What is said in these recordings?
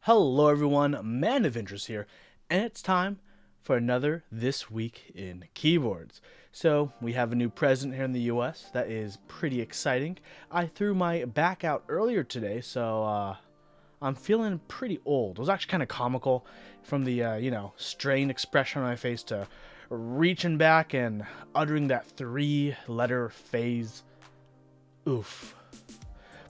Hello everyone, Man of Interest here, and it's time for another This Week in Keyboards. So, we have a new president here in the US, that is pretty exciting. I threw my back out earlier today, so I'm feeling pretty old. It was actually kind of comical from the, strained expression on my face to reaching back and uttering that three-letter phrase, oof.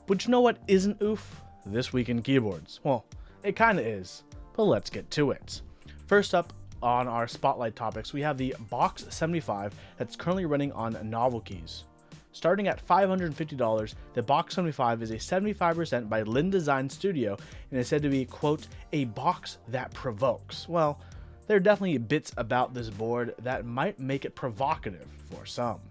But you know what isn't oof? This Week in Keyboards. Well, it kind of is, but let's get to it. First up on our spotlight topics, we have the Box 75 that's currently running on novel keys. Starting at $550, the Box 75 is a 75% by Lin Design Studio and is said to be, quote, a box that provokes. Well, there are definitely bits about this board that might make it provocative for some.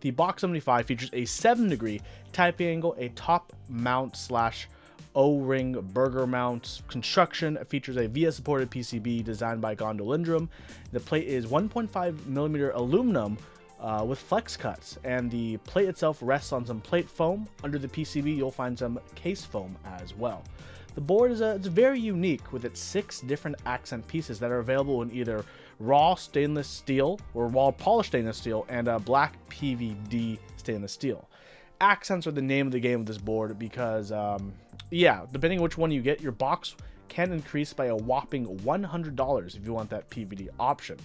The Box 75 features a 7-degree typing angle, a top mount slash O-ring burger mount construction. It features a VS supported PCB designed by Gondolindrum. The plate is 1.5mm aluminum with flex cuts, and the plate itself rests on some plate foam. Under the PCB you'll find some case foam as well. The board is it's very unique with its 6 different accent pieces that are available in either raw stainless steel or raw polished stainless steel and black PVD stainless steel. Accents are the name of the game of this board because, depending on which one you get, your box can increase by a whopping $100 if you want that PVD option.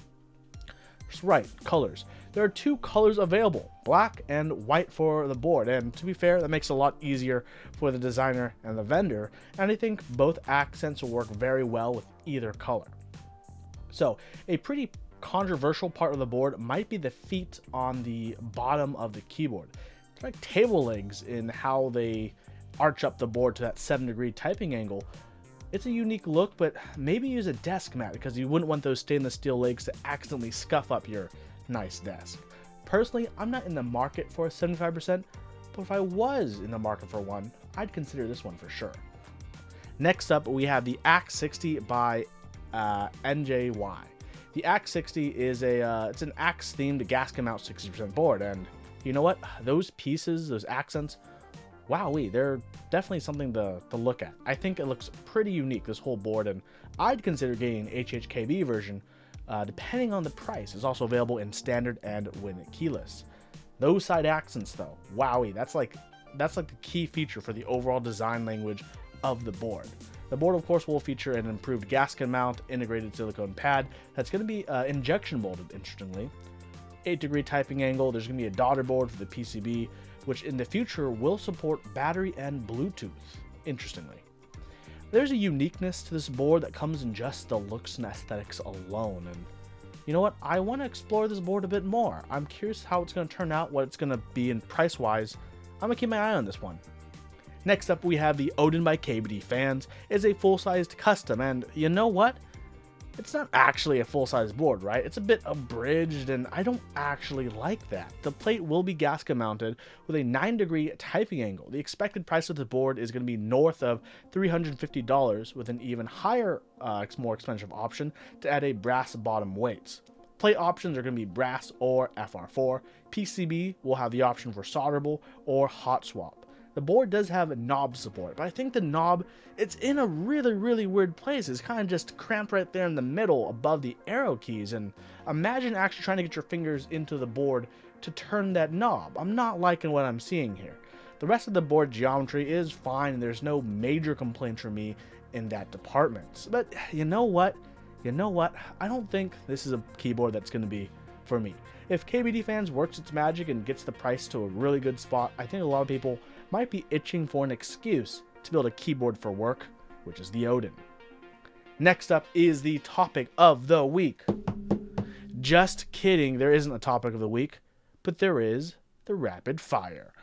That's right, colors. There are 2 colors available, black and white for the board, and to be fair, that makes it a lot easier for the designer and the vendor, and I think both accents will work very well with either color. So, a pretty controversial part of the board might be the feet on the bottom of the keyboard. They're like table legs in how they arch up the board to that 7-degree typing angle. It's a unique look, but maybe use a desk mat because you wouldn't want those stainless steel legs to accidentally scuff up your nice desk. Personally, I'm not in the market for a 75%, but if I was in the market for one, I'd consider this one for sure. Next up, we have the Axe 60 by NJY. The Axe 60 is it's an Axe themed gasket mount 60% board, and you know what? Those pieces, those accents, wowee, they're definitely something to look at. I think it looks pretty unique, this whole board, and I'd consider getting an HHKB version, depending on the price. It's also available in standard and when keyless. Those side accents, though, wowee, that's like the key feature for the overall design language of the board. The board, of course, will feature an improved gasket mount, integrated silicone pad that's going to be injection molded, interestingly. 8-degree typing angle. There's going to be a daughter board for the PCB, which in the future will support battery and Bluetooth, interestingly. There's a uniqueness to this board that comes in just the looks and aesthetics alone, and you know what? I want to explore this board a bit more. I'm curious how it's going to turn out, what it's going to be in price-wise. I'm going to keep my eye on this one. Next up, we have the Odin by KBDfans. It's a full-sized custom, and you know what? It's not actually a full-size board, right? It's a bit abridged, and I don't actually like that. The plate will be gasket mounted with a 9-degree typing angle. The expected price of the board is going to be north of $350 with an even higher, more expensive option to add a brass bottom weights. Plate options are going to be brass or FR4. PCB will have the option for solderable or hot swap. The board does have knob support, but I think the knob, it's in a really weird place. It's kind of just cramped right there in the middle above the arrow keys, and imagine actually trying to get your fingers into the board to turn that knob. I'm not liking what I'm seeing here. The rest of the board geometry is fine, and there's no major complaints from me in that department. But you know what? I don't think this is a keyboard that's going to be for me. If KBDfans works its magic and gets the price to a really good spot, I think a lot of people might be itching for an excuse to build a keyboard for work, which is the Odin. Next up is the topic of the week. Just kidding, there isn't a topic of the week, but there is the rapid fire.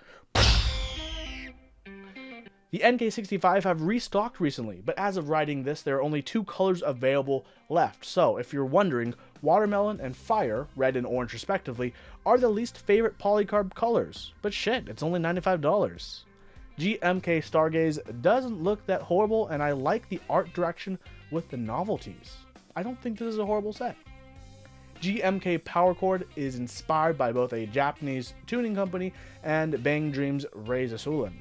The NK65 have restocked recently, but as of writing this, there are only 2 colors available left. So, if you're wondering, watermelon and fire, red and orange respectively, are the least favorite polycarb colors. But shit, it's only $95. GMK Stargaze doesn't look that horrible, and I like the art direction with the novelties. I don't think this is a horrible set. GMK Power Chord is inspired by both a Japanese tuning company and Bang Dream's Ray Zasulan.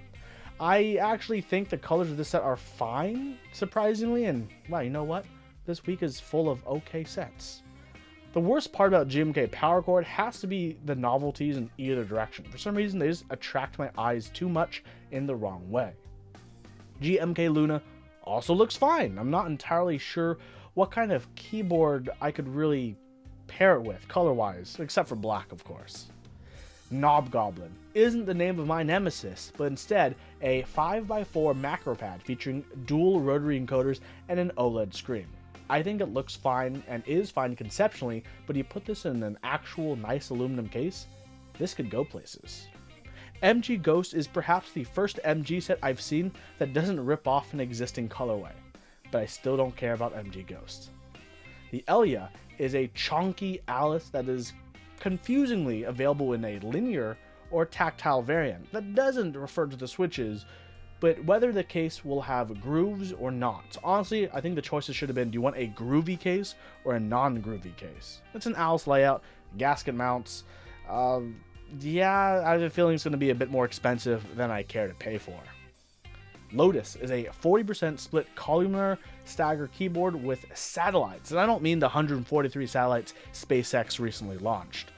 I actually think the colors of this set are fine, surprisingly, and wow, you know what? This week is full of okay sets. The worst part about GMK Power Chord has to be the novelties in either direction. For some reason, they just attract my eyes too much in the wrong way. GMK Luna also looks fine. I'm not entirely sure what kind of keyboard I could really pair it with, color-wise, except for black, of course. Goblin isn't the name of my nemesis, but instead a 5x4 macro pad featuring dual rotary encoders and an OLED screen. I think it looks fine and is fine conceptually, but you put this in an actual nice aluminum case, this could go places. MG Ghost is perhaps the first MG set I've seen that doesn't rip off an existing colorway, but I still don't care about MG Ghost. The Ellya is a chonky Alice that is confusingly available in a linear or tactile variant that doesn't refer to the switches, but whether the case will have grooves or not. Honestly, I think the choices should have been, do you want a groovy case or a non-groovy case? It's an Alice layout, gasket mounts. Yeah, I have a feeling it's going to be a bit more expensive than I care to pay for. Lotus is a 40% split columnar stagger keyboard with satellites, and I don't mean the 143 satellites SpaceX recently launched,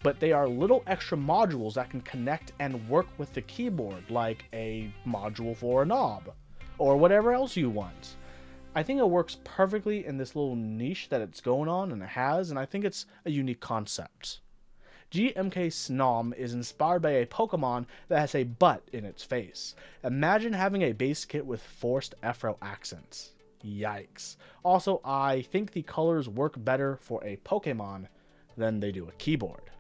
but they are little extra modules that can connect and work with the keyboard, like a module for a knob, or whatever else you want. I think it works perfectly in this little niche that it's going on, and it has, and I think it's a unique concept. GMK Snom is inspired by a Pokemon that has a butt in its face. Imagine having a base kit with forced Afro accents. Yikes. Also, I think the colors work better for a Pokemon than they do a keyboard.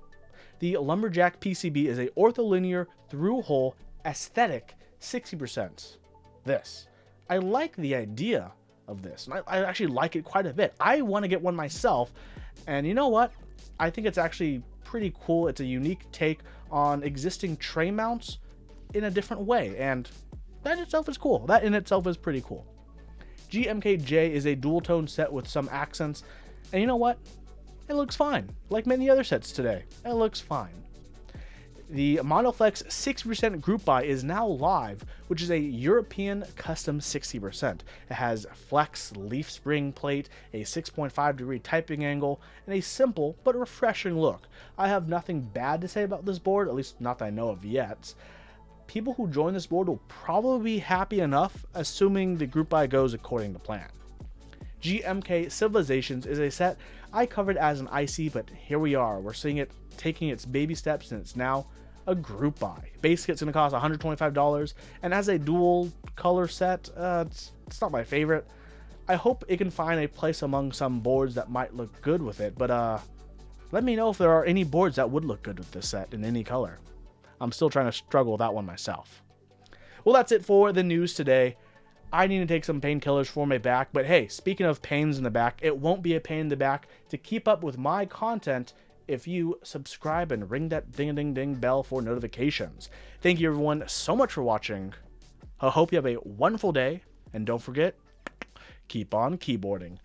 The Lumberjack PCB is a ortholinear through-hole aesthetic 60%. I like the idea of this, and I actually like it quite a bit. I want to get one myself, and you know what? I think it's actually pretty cool. It's a unique take on existing tray mounts in a different way, and that in itself is cool. That in itself is pretty cool. GMK Jay is a dual tone set with some accents, and you know what? It looks fine. Like many other sets today, it looks fine. The Monoflex 60% group buy is now live, which is a European custom 60%. It has flex leaf spring plate, a 6.5 degree typing angle, and a simple but refreshing look. I have nothing bad to say about this board, at least not that I know of yet. People who join this board will probably be happy enough, assuming the group buy goes according to plan. GMK Civilizations is a set I covered as an IC, but here we are. We're seeing it taking its baby steps, and it's now a group buy. Base kit's going to cost $125, and as a dual color set, it's not my favorite. I hope it can find a place among some boards that might look good with it, but let me know if there are any boards that would look good with this set in any color. I'm still trying to struggle with that one myself. Well, that's it for the news today. I need to take some painkillers for my back, but hey, speaking of pains in the back, it won't be a pain in the back to keep up with my content if you subscribe and ring that ding-a-ding-ding bell for notifications. Thank you everyone so much for watching. I hope you have a wonderful day, and don't forget, keep on keyboarding.